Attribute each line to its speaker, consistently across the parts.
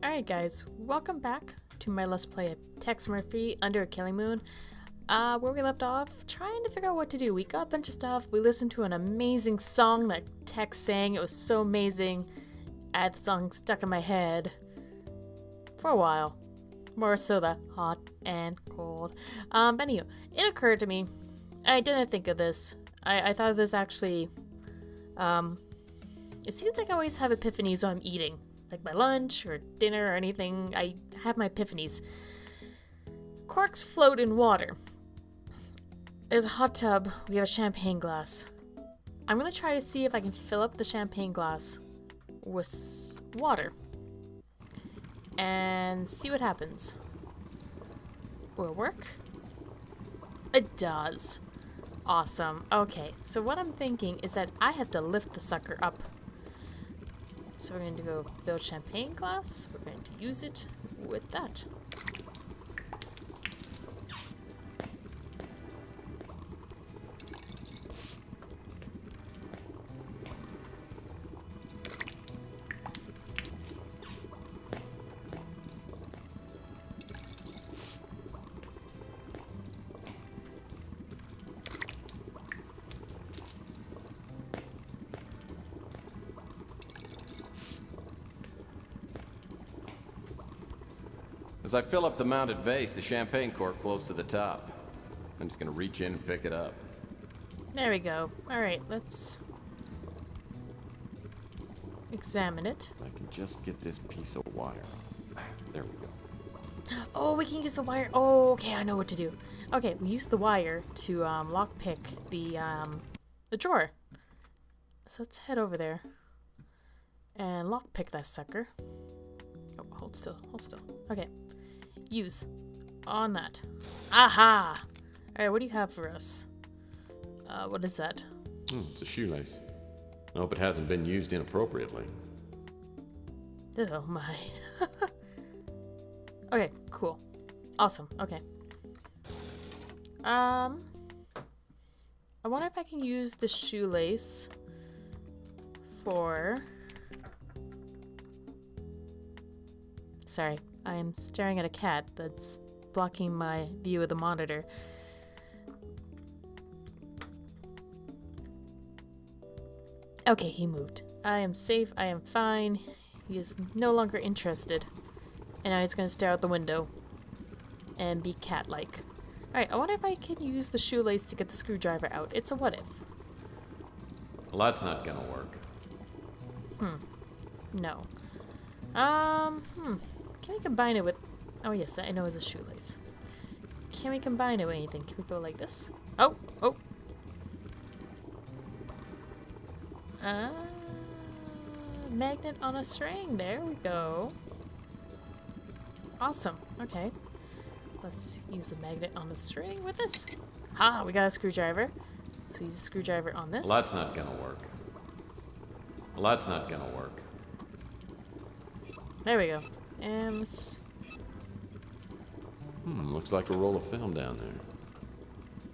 Speaker 1: Alright guys, welcome back to my Let's Play of Tex Murphy Under a Killing Moon. Where we left off, trying to figure out what to do. We got a bunch of stuff, we listened to an amazing song that Tex sang, it was so amazing. I had the song stuck in my head for a while. More so the hot and cold. But anyway, it occurred to me, I didn't think of this. I thought of this actually, it seems like I always have epiphanies when I'm eating. Like my lunch or dinner or anything, I have my epiphanies. Corks float in water. There's a hot tub, we have a champagne glass. I'm gonna try to see if I can fill up the champagne glass with water. And see what happens. Will it work? It does. Awesome. Okay, so what I'm thinking is that I have to lift the sucker up. So we're going to go fill champagne glass. We're going to use it with that.
Speaker 2: As I fill up the mounted vase, the champagne cork floats to the top. I'm just gonna reach in and pick it up.
Speaker 1: There we go. Alright, let's examine it.
Speaker 2: I can just get this piece of wire off. There we go.
Speaker 1: Oh, we can use the wire. Oh, okay, I know what to do. Okay, we use the wire to lockpick the drawer. So let's head over there and lockpick that sucker. Oh, hold still, hold still. Okay. Use on that. Aha! Alright, what do you have for us? What is that?
Speaker 2: It's a shoelace. I hope it hasn't been used inappropriately.
Speaker 1: Oh my. Okay, cool. Awesome, okay. I wonder if I can use the shoelace for... Sorry. I'm staring at a cat that's blocking my view of the monitor. Okay, he moved. I am safe, I am fine. He is no longer interested. And now he's gonna stare out the window and be cat-like. Alright, I wonder if I can use the shoelace to get the screwdriver out. It's a what if.
Speaker 2: Well, that's not gonna work.
Speaker 1: No. Can we combine it with... Oh yes, I know it's a shoelace. Can we combine it with anything? Can we go like this? Oh! Oh! Magnet on a string. There we go. Awesome. Okay. Let's use the magnet on the string with this. Ah, we got a screwdriver. So use a screwdriver on this.
Speaker 2: Well, that's not gonna work. Well, that's not gonna work.
Speaker 1: There we go. And let's...
Speaker 2: Looks like a roll of film down there.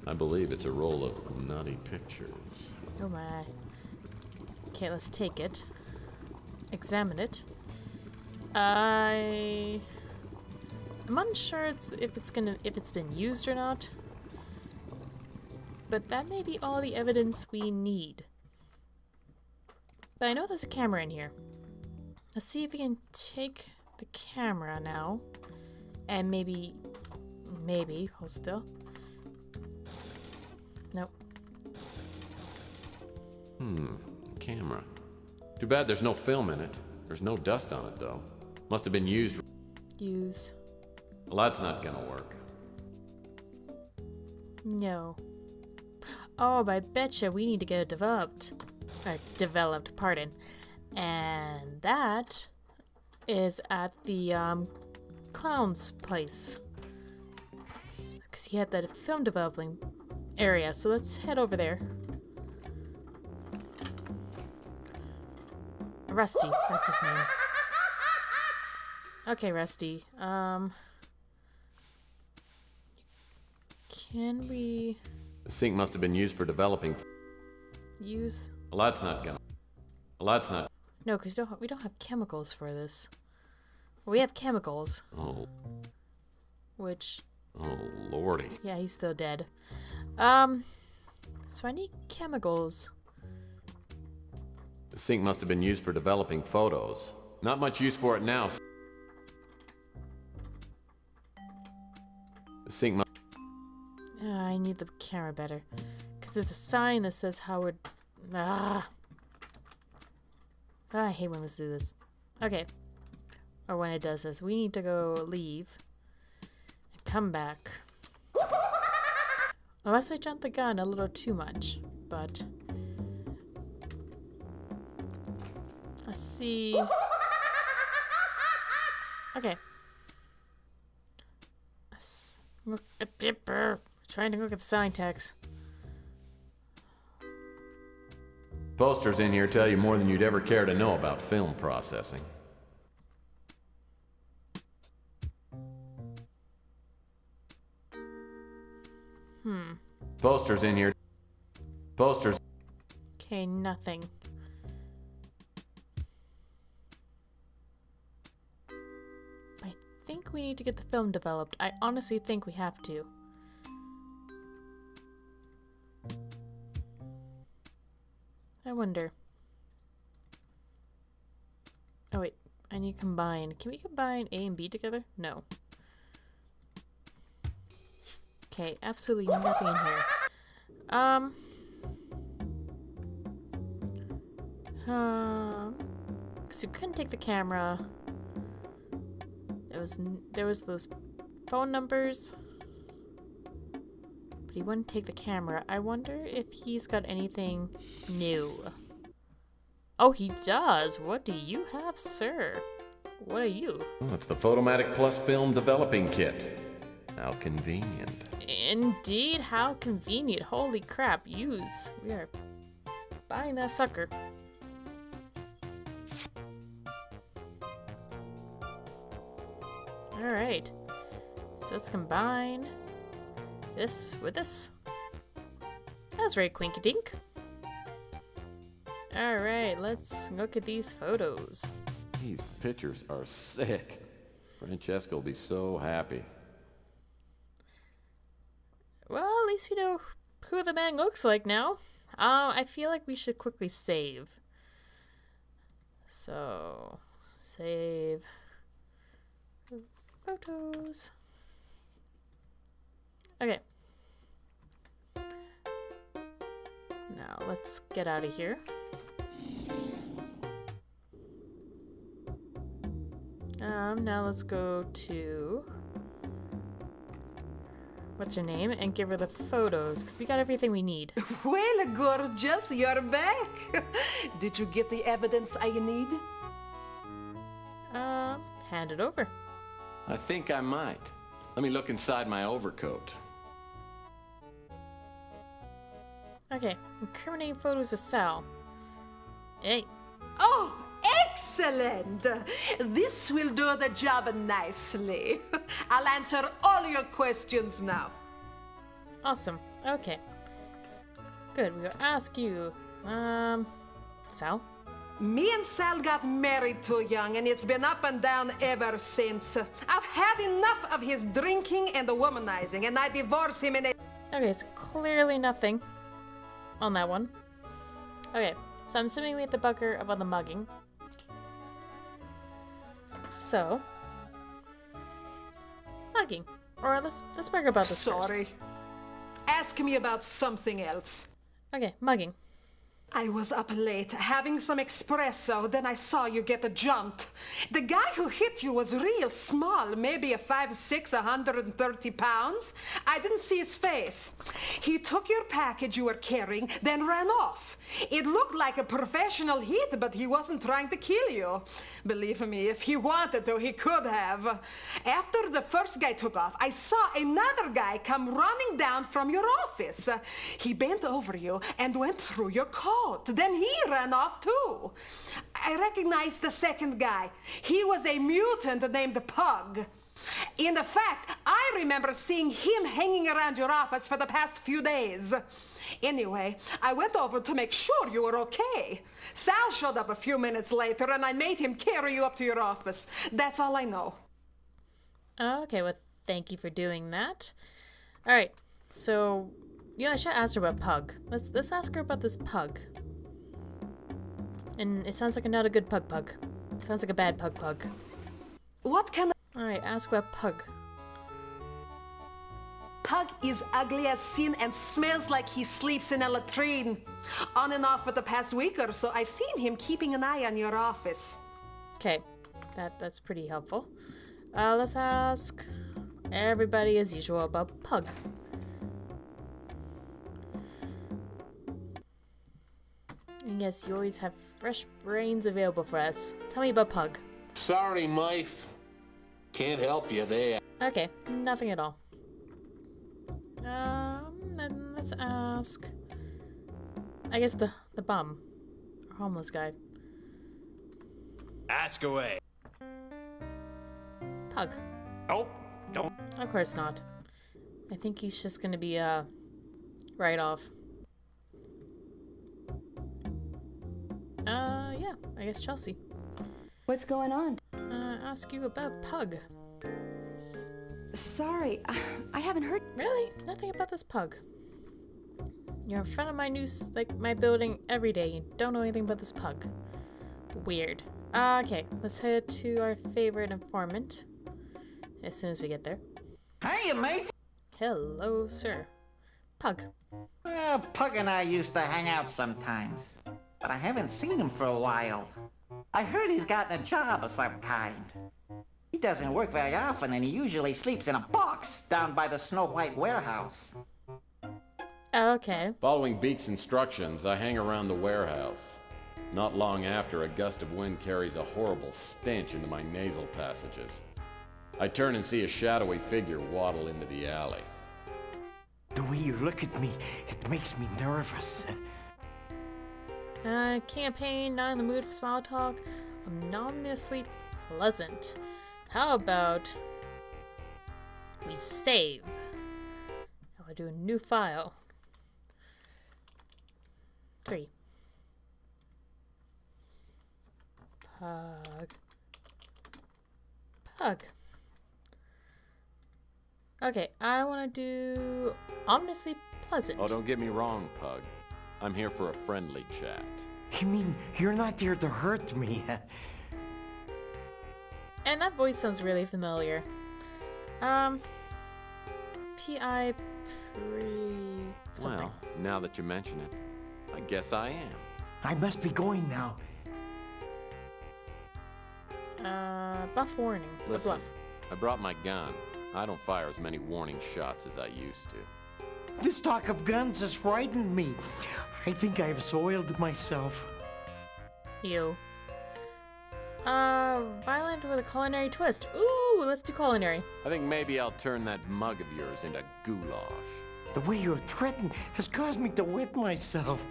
Speaker 2: I believe it's a roll of naughty pictures.
Speaker 1: Oh my. Okay, let's take it. Examine it. I'm unsure if it's been used or not. But that may be all the evidence we need. But I know there's a camera in here. Let's see if we can take the camera now. And maybe, hold still. Nope.
Speaker 2: Camera. Too bad there's no film in it. There's no dust on it, though. Must have been used.
Speaker 1: Use.
Speaker 2: Well, that's not gonna work.
Speaker 1: No. Oh, but I betcha we need to get it developed. Developed, pardon. And that is at the clown's place. Because he had that film developing area. So let's head over there. Rusty, that's his name. Okay, Rusty. Can we...
Speaker 2: The sink must have been used for developing.
Speaker 1: Use...
Speaker 2: Well, that's not gonna... Well, that's not...
Speaker 1: No, because we don't have chemicals for this. We have chemicals.
Speaker 2: Oh.
Speaker 1: Which...
Speaker 2: Oh, lordy.
Speaker 1: Yeah, he's still dead. So I need chemicals.
Speaker 2: The sink must have been used for developing photos. Not much use for it now. The sink must...
Speaker 1: I need the camera better. Because there's a sign that says Howard... I hate when this do this. Okay. Or when it does this. We need to go leave. And come back. Unless I jumped the gun a little too much. But... let's see... Okay. Trying to look at the sign text.
Speaker 2: Posters in here tell you more than you'd ever care to know about film processing. Posters in here. Posters.
Speaker 1: Okay, nothing. I think we need to get the film developed. I honestly think we have to. I wonder. Oh wait, I need to combine. Can we combine A and B together? No. Okay, absolutely nothing in here. Because we couldn't take the camera. There was those phone numbers. But he wouldn't take the camera. I wonder if he's got anything new. Oh, he does. What do you have, sir? What are you?
Speaker 2: Oh, it's the Photomatic Plus Film Developing Kit. How convenient.
Speaker 1: Indeed, how convenient. Holy crap, use. We are buying that sucker. Alright. So let's combine this with this. That's right, Quinky Dink. Alright, let's look at these photos.
Speaker 2: These pictures are sick. Francesco will be so happy.
Speaker 1: Well, at least we know who the man looks like now. I feel like we should quickly save. So, save photos. Okay. Now, let's get out of here. Now let's go to... what's her name? And give her the photos, because we got everything we need.
Speaker 3: Well, gorgeous, you're back. Did you get the evidence I need?
Speaker 1: Hand it over.
Speaker 2: I think I might. Let me look inside my overcoat.
Speaker 1: Okay, incriminating photos of Sal. Hey.
Speaker 3: Oh, excellent! This will do the job nicely. I'll answer all your questions now.
Speaker 1: Awesome. Okay. Good, we'll ask you, Sal?
Speaker 3: Me and Sal got married too young, and it's been up and down ever since. I've had enough of his drinking and the womanizing, and I divorced him in a...
Speaker 1: Okay, so clearly nothing on that one. Okay, so I'm assuming we hit the bugger about the mugging. So, mugging. Or let's brag about this
Speaker 3: Sorry.
Speaker 1: first.
Speaker 3: Ask me about something else.
Speaker 1: Okay, mugging.
Speaker 3: I was up late having some espresso, then I saw you get jumped. The guy who hit you was real small, maybe a 5'6", 130 pounds. I didn't see his face. He took your package you were carrying, then ran off. It looked like a professional hit, but he wasn't trying to kill you. Believe me, if he wanted to, he could have. After the first guy took off, I saw another guy come running down from your office. He bent over you and went through your coat. Then he ran off too. I recognized the second guy. He was a mutant named Pug. In fact, I remember seeing him hanging around your office for the past few days. Anyway, I went over to make sure you were okay. Sal showed up a few minutes later, and I made him carry you up to your office. That's all I know.
Speaker 1: Okay, well, thank you for doing that. Alright, so, I should ask her about Pug. Let's ask her about this Pug. And it sounds like not a good Pug. It sounds like a bad Pug.
Speaker 3: What kind of...
Speaker 1: Alright, ask about Pug.
Speaker 3: Pug is ugly as sin and smells like he sleeps in a latrine. On and off for the past week or so, I've seen him keeping an eye on your office.
Speaker 1: Okay, that's pretty helpful. Let's ask everybody as usual about Pug. And yes, you always have fresh brains available for us. Tell me about Pug.
Speaker 4: Sorry, Mife. Can't help you there.
Speaker 1: Okay, nothing at all. Then let's ask... I guess the bum. Or homeless guy.
Speaker 5: Ask away.
Speaker 1: Pug.
Speaker 5: Nope, don't.
Speaker 1: Of course not. I think he's just gonna be, right off. Yeah, I guess Chelsea.
Speaker 6: What's going on?
Speaker 1: Ask you about Pug.
Speaker 6: Sorry, I haven't heard.
Speaker 1: Really? Nothing about this Pug. You're in front of my building every day. You don't know anything about this Pug. Weird. Okay, let's head to our favorite informant. As soon as we get there.
Speaker 7: Hey, mate.
Speaker 1: Hello, sir. Pug.
Speaker 7: Pug and I used to hang out sometimes, but I haven't seen him for a while. I heard he's gotten a job of some kind. He doesn't work very often, and he usually sleeps in a box down by the Snow White warehouse.
Speaker 1: Okay.
Speaker 2: Following Beak's instructions, I hang around the warehouse. Not long after, a gust of wind carries a horrible stench into my nasal passages. I turn and see a shadowy figure waddle into the alley.
Speaker 8: The way you look at me, it makes me nervous.
Speaker 1: Campaign, not in the mood for small talk. Ominously pleasant. How about we save? I'll do a new file. 3. Pug. Okay, I want to do ominously pleasant.
Speaker 2: Oh, don't get me wrong, Pug. I'm here for a friendly chat.
Speaker 8: You mean you're not there to hurt me?
Speaker 1: And that voice sounds really familiar. P.I. something.
Speaker 2: Well, now that you mention it, I guess I am.
Speaker 8: I must be going now.
Speaker 1: Buff warning. A
Speaker 2: Listen,
Speaker 1: bluff.
Speaker 2: I brought my gun. I don't fire as many warning shots as I used to.
Speaker 8: This talk of guns has frightened me. I think I've soiled myself.
Speaker 1: You. Violent with a culinary twist. Ooh, let's do culinary.
Speaker 2: I think maybe I'll turn that mug of yours into goulash.
Speaker 8: The way you're threatened has caused me to wet myself.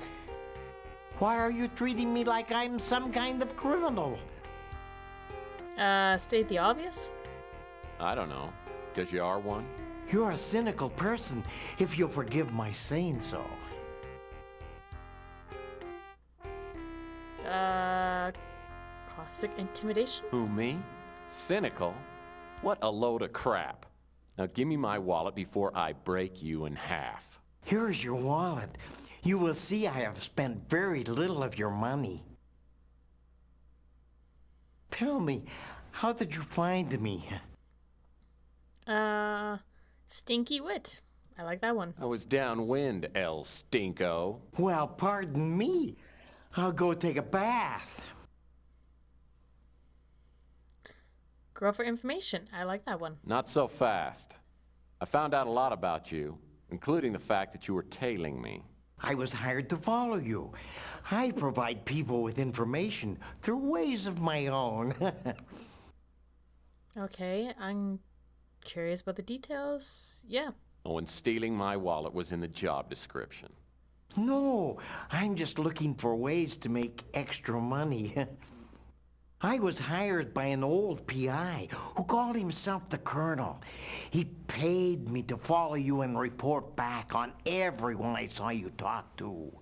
Speaker 8: Why are you treating me like I'm some kind of criminal?
Speaker 1: State the obvious?
Speaker 2: I don't know. 'Cause you are one?
Speaker 8: You're a cynical person, if you'll forgive my saying so.
Speaker 1: Caustic intimidation?
Speaker 2: Who, me? Cynical? What a load of crap. Now give me my wallet before I break you in half.
Speaker 8: Here's your wallet. You will see I have spent very little of your money. Tell me, how did you find me?
Speaker 1: Stinky wit. I like that one.
Speaker 2: I was downwind, El Stinko.
Speaker 8: Well, pardon me. I'll go take a bath.
Speaker 1: Girl for information. I like that one.
Speaker 2: Not so fast. I found out a lot about you, including the fact that you were tailing me.
Speaker 8: I was hired to follow you. I provide people with information through ways of my own.
Speaker 1: Okay, I'm curious about the details. Yeah.
Speaker 2: Oh, and stealing my wallet was in the job description.
Speaker 8: No, I'm just looking for ways to make extra money. I was hired by an old PI who called himself the Colonel. He paid me to follow you and report back on everyone I saw you talk to.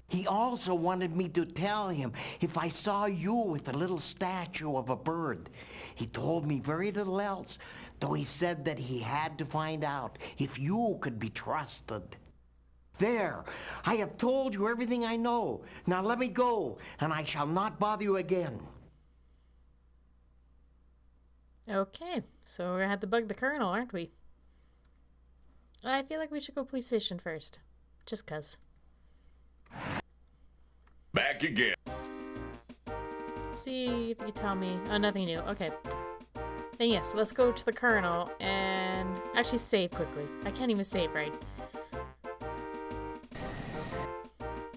Speaker 8: He also wanted me to tell him if I saw you with a little statue of a bird. He told me very little else, though he said that he had to find out if you could be trusted. There, I have told you everything I know. Now let me go, and I shall not bother you again.
Speaker 1: Okay, so we're gonna have to bug the Colonel, aren't we? I feel like we should go police station first. Just 'cause.
Speaker 5: Back again.
Speaker 1: See if you tell me. Oh, nothing new. Okay. Then yes, let's go to the Colonel and actually save quickly. I can't even save right.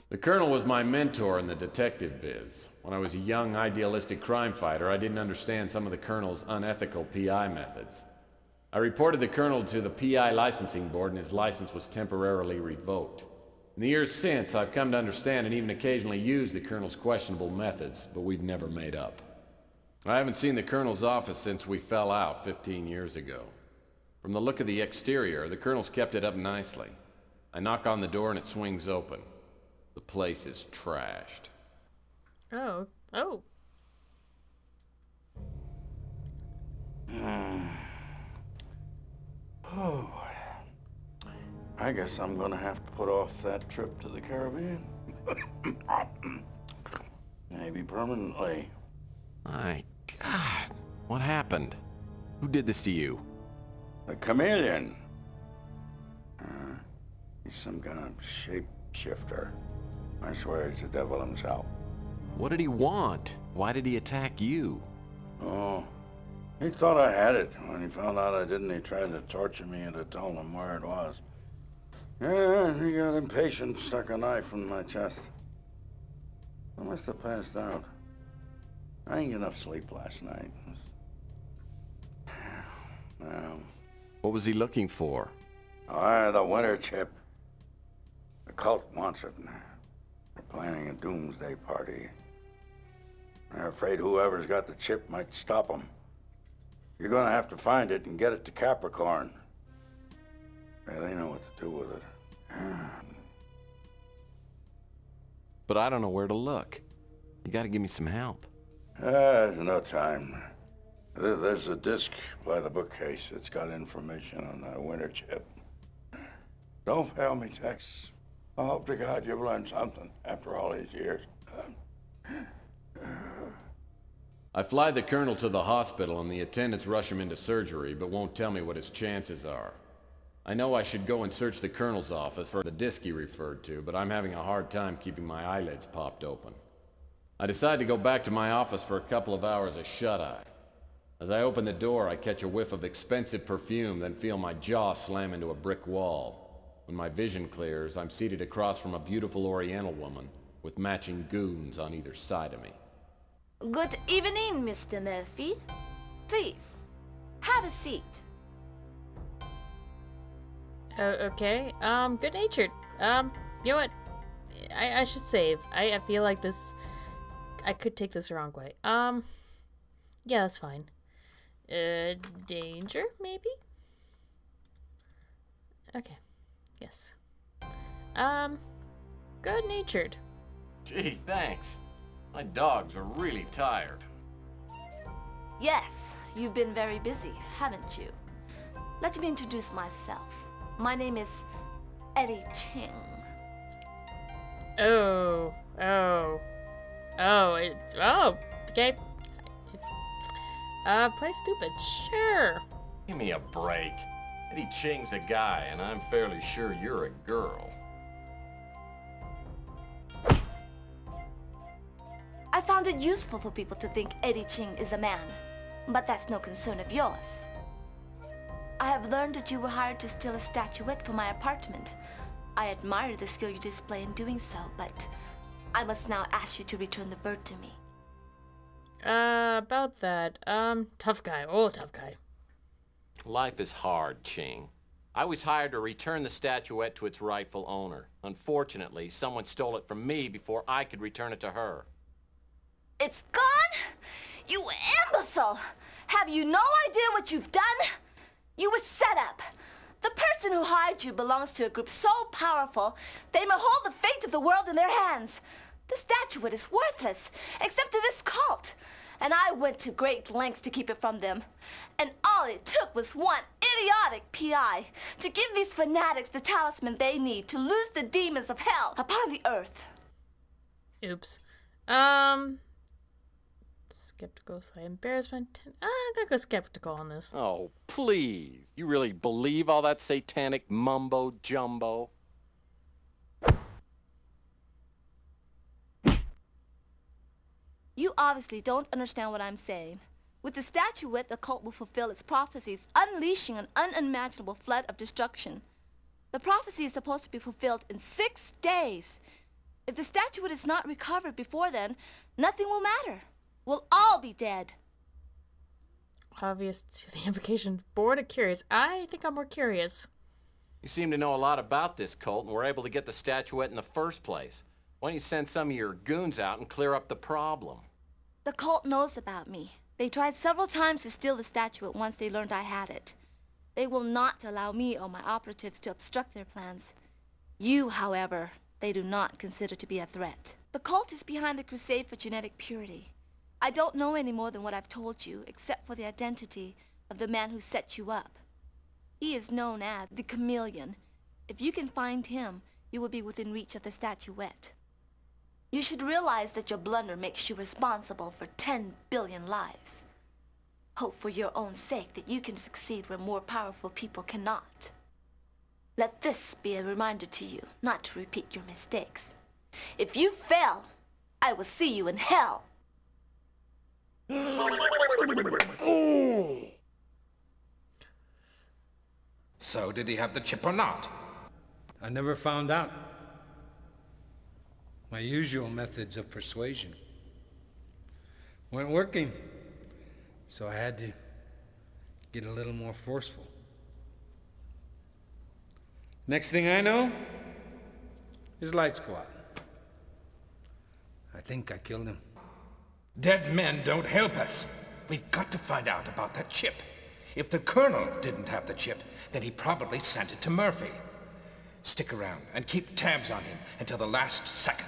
Speaker 2: The Colonel was my mentor in the detective biz. When I was a young, idealistic crime fighter, I didn't understand some of the Colonel's unethical PI methods. I reported the Colonel to the PI licensing board and his license was temporarily revoked. In the years since, I've come to understand and even occasionally use the Colonel's questionable methods, but we've never made up. I haven't seen the Colonel's office since we fell out 15 years ago. From the look of the exterior, the Colonel's kept it up nicely. I knock on the door and it swings open. The place is trashed.
Speaker 1: Oh. Oh.
Speaker 9: Oh, I guess I'm gonna have to put off that trip to the Caribbean. Maybe permanently.
Speaker 2: My God, what happened? Who did this to you?
Speaker 9: The chameleon. He's some kind of shapeshifter. I swear he's the devil himself.
Speaker 2: What did he want? Why did he attack you?
Speaker 9: Oh, he thought I had it. When he found out I didn't, he tried to torture me into telling him where it was. Yeah, he got impatient, stuck a knife in my chest. I must have passed out. I didn't get enough sleep last night. Well,
Speaker 2: What was he looking for?
Speaker 9: the winter chip. The cult wants it. They're planning a doomsday party. They're afraid whoever's got the chip might stop them. You're gonna have to find it and get it to Capricorn. Yeah, they know what to do with it.
Speaker 2: But I don't know where to look. You gotta give me some help.
Speaker 9: There's no time. There's a disc by the bookcase. It's got information on the winter chip. Don't fail me, Tex. I hope to God you've learned something after all these years.
Speaker 2: I fly the Colonel to the hospital and the attendants rush him into surgery, but won't tell me what his chances are. I know I should go and search the Colonel's office for the disc he referred to, but I'm having a hard time keeping my eyelids popped open. I decide to go back to my office for a couple of hours of shut-eye. As I open the door, I catch a whiff of expensive perfume, then feel my jaw slam into a brick wall. When my vision clears, I'm seated across from a beautiful Oriental woman with matching goons on either side of me.
Speaker 10: Good evening, Mr. Murphy. Please, have a seat.
Speaker 1: Okay. Good-natured. You know what? I should save. I feel like this... I could take this the wrong way. Yeah, that's fine. Danger, maybe? Okay. Yes. Good-natured.
Speaker 2: Gee, thanks. My dogs are really tired.
Speaker 10: Yes, you've been very busy, haven't you? Let me introduce myself. My name is Eddie Ching.
Speaker 1: Oh, okay. Play stupid, sure.
Speaker 2: Give me a break. Eddie Ching's a guy, and I'm fairly sure you're a girl.
Speaker 10: I found it useful for people to think Eddie Ching is a man, but that's no concern of yours. I have learned that you were hired to steal a statuette from my apartment. I admire the skill you display in doing so, but I must now ask you to return the bird to me.
Speaker 1: About that, tough guy, tough guy.
Speaker 2: Life is hard, Ching. I was hired to return the statuette to its rightful owner. Unfortunately, someone stole it from me before I could return it to her.
Speaker 10: It's gone? You imbecile! Have you no idea what you've done? You were set up. The person who hired you belongs to a group so powerful, they may hold the fate of the world in their hands. The statuette is worthless, except to this cult. And I went to great lengths to keep it from them. And all it took was one idiotic PI to give these fanatics the talisman they need to loose the demons of hell upon the earth.
Speaker 1: Oops. Skeptical, slight embarrassment. I'm gonna go skeptical on this.
Speaker 2: Oh, please. You really believe all that satanic mumbo jumbo?
Speaker 10: You obviously don't understand what I'm saying. With the statuette, the cult will fulfill its prophecies, unleashing an unimaginable flood of destruction. The prophecy is supposed to be fulfilled in 6 days. If the statuette is not recovered before then, nothing will matter. We'll all be dead.
Speaker 1: Obvious to the implication. Bored or curious? I think I'm more curious.
Speaker 2: You seem to know a lot about this cult and were able to get the statuette in the first place. Why don't you send some of your goons out and clear up the problem?
Speaker 10: The cult knows about me. They tried several times to steal the statuette once they learned I had it. They will not allow me or my operatives to obstruct their plans. You, however, they do not consider to be a threat. The cult is behind the crusade for genetic purity. I don't know any more than what I've told you, except for the identity of the man who set you up. He is known as the Chameleon. If you can find him, you will be within reach of the statuette. You should realize that your blunder makes you responsible for 10 billion lives. Hope for your own sake that you can succeed where more powerful people cannot. Let this be a reminder to you not to repeat your mistakes. If you fail, I will see you in hell.
Speaker 5: So did he have the chip or not?
Speaker 11: I never found out. My usual methods of persuasion weren't working, so I had to get a little more forceful. Next thing I know, his lights go out. I think I killed him.
Speaker 5: Dead men don't help us. We've got to find out about that chip. If the Colonel didn't have the chip, then he probably sent it to Murphy. Stick around and keep tabs on him until the last second.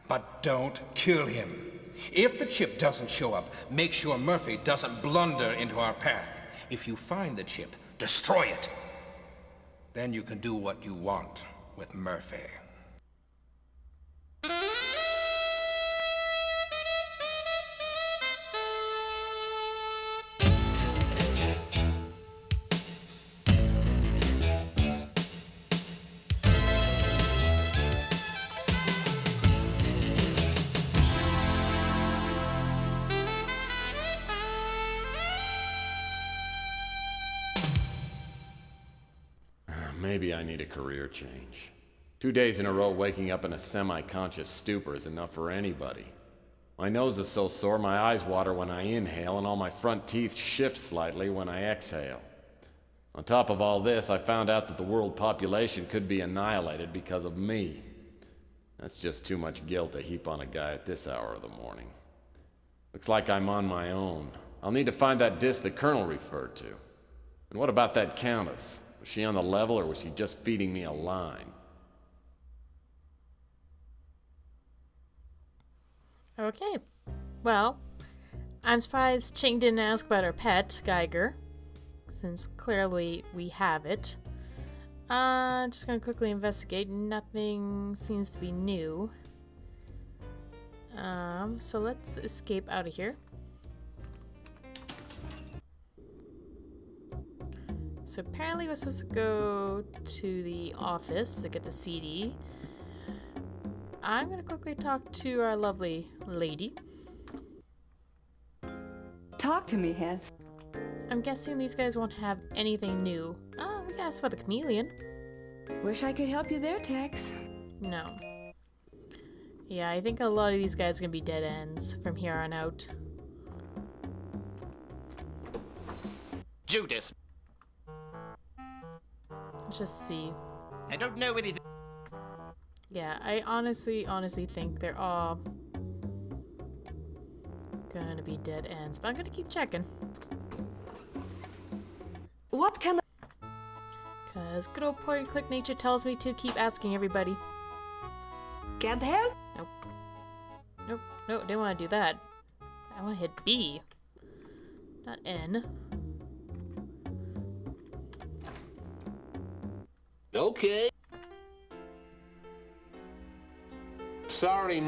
Speaker 5: But don't kill him. If the chip doesn't show up, make sure Murphy doesn't blunder into our path. If you find the chip, destroy it. Then you can do what you want with Murphy.
Speaker 2: Maybe I need a career change. 2 days in a row waking up in a semi-conscious stupor is enough for anybody. My nose is so sore my eyes water when I inhale and all my front teeth shift slightly when I exhale. On top of all this, I found out that the world population could be annihilated because of me. That's just too much guilt to heap on a guy at this hour of the morning. Looks like I'm on my own. I'll need to find that disc the Colonel referred to. And what about that Countess? Was she on the level, or was she just feeding me a line?
Speaker 1: Okay. Well, I'm surprised Ching didn't ask about her pet, Geiger, since clearly we have it. Just gonna quickly investigate. Nothing seems to be new. So let's escape out of here. So apparently we're supposed to go to the office to get the CD. I'm gonna quickly talk to our lovely lady.
Speaker 6: Talk to me, Hez.
Speaker 1: I'm guessing these guys won't have anything new. Oh, we can ask about the chameleon.
Speaker 6: Wish I could help you there, Tex.
Speaker 1: No. Yeah, I think a lot of these guys are gonna be dead ends from here on out.
Speaker 7: Judas,
Speaker 1: Let's just see.
Speaker 7: I don't know anything.
Speaker 1: Yeah, I honestly think they're all gonna be dead ends, but I'm gonna keep checking.
Speaker 3: What can
Speaker 1: Cause good old point and click nature tells me to keep asking everybody.
Speaker 3: Can't help?
Speaker 1: Nope. Nope. No, didn't want to do that. I want to hit B. Not N.
Speaker 4: Okay. Sorry,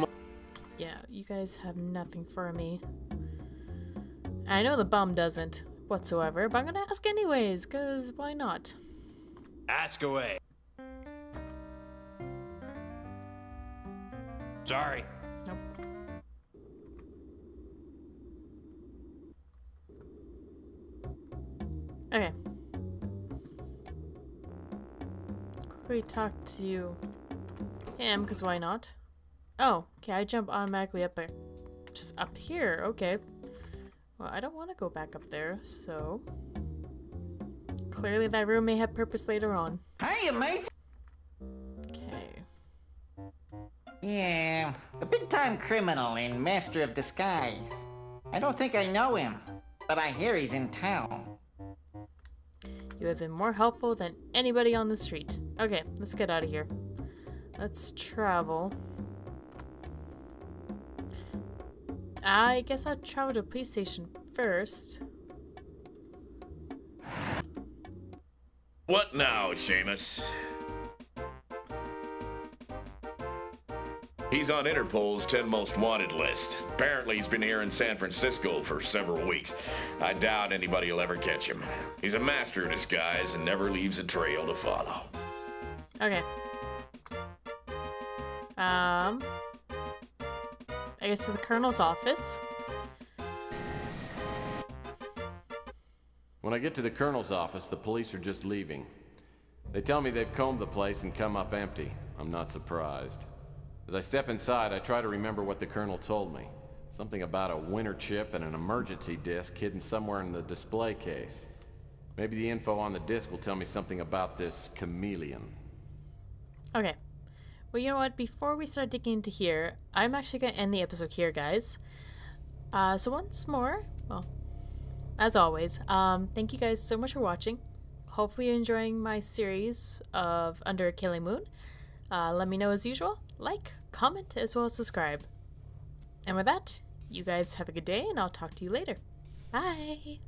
Speaker 1: Yeah, you guys have nothing for me. I know the bum doesn't whatsoever, but I'm gonna ask anyways, cause why not?
Speaker 12: Ask away. Sorry.
Speaker 1: Nope. Okay. Quickly talk to him, cause why not? Oh, okay, I jump automatically up there. Just up here, okay. Well, I don't want to go back up there, so... Clearly that room may have purpose later on.
Speaker 7: Hiya, mate.
Speaker 1: Okay.
Speaker 7: Yeah, a big-time criminal and master of disguise. I don't think I know him, but I hear he's in town.
Speaker 1: You have been more helpful than anybody on the street. Okay, let's get out of here. Let's travel. I guess I'll travel to the police station first.
Speaker 12: What now, Seamus? He's on Interpol's 10 most wanted list. Apparently he's been here in San Francisco for several weeks. I doubt anybody will ever catch him. He's a master of disguise and never leaves a trail to follow.
Speaker 1: Okay. I guess to the Colonel's office.
Speaker 2: When I get to the Colonel's office, the police are just leaving. They tell me they've combed the place and come up empty. I'm not surprised. As I step inside, I try to remember what the Colonel told me. Something about a winter chip and an emergency disc hidden somewhere in the display case. Maybe the info on the disc will tell me something about this chameleon.
Speaker 1: Okay. Well, you know what? Before we start digging into here, I'm actually going to end the episode here, guys. So once more, well, as always, thank you guys so much for watching. Hopefully you're enjoying my series of Under a Killing Moon. Let me know as usual. Like, comment, as well as subscribe. And with that, you guys have a good day, and I'll talk to you later. Bye!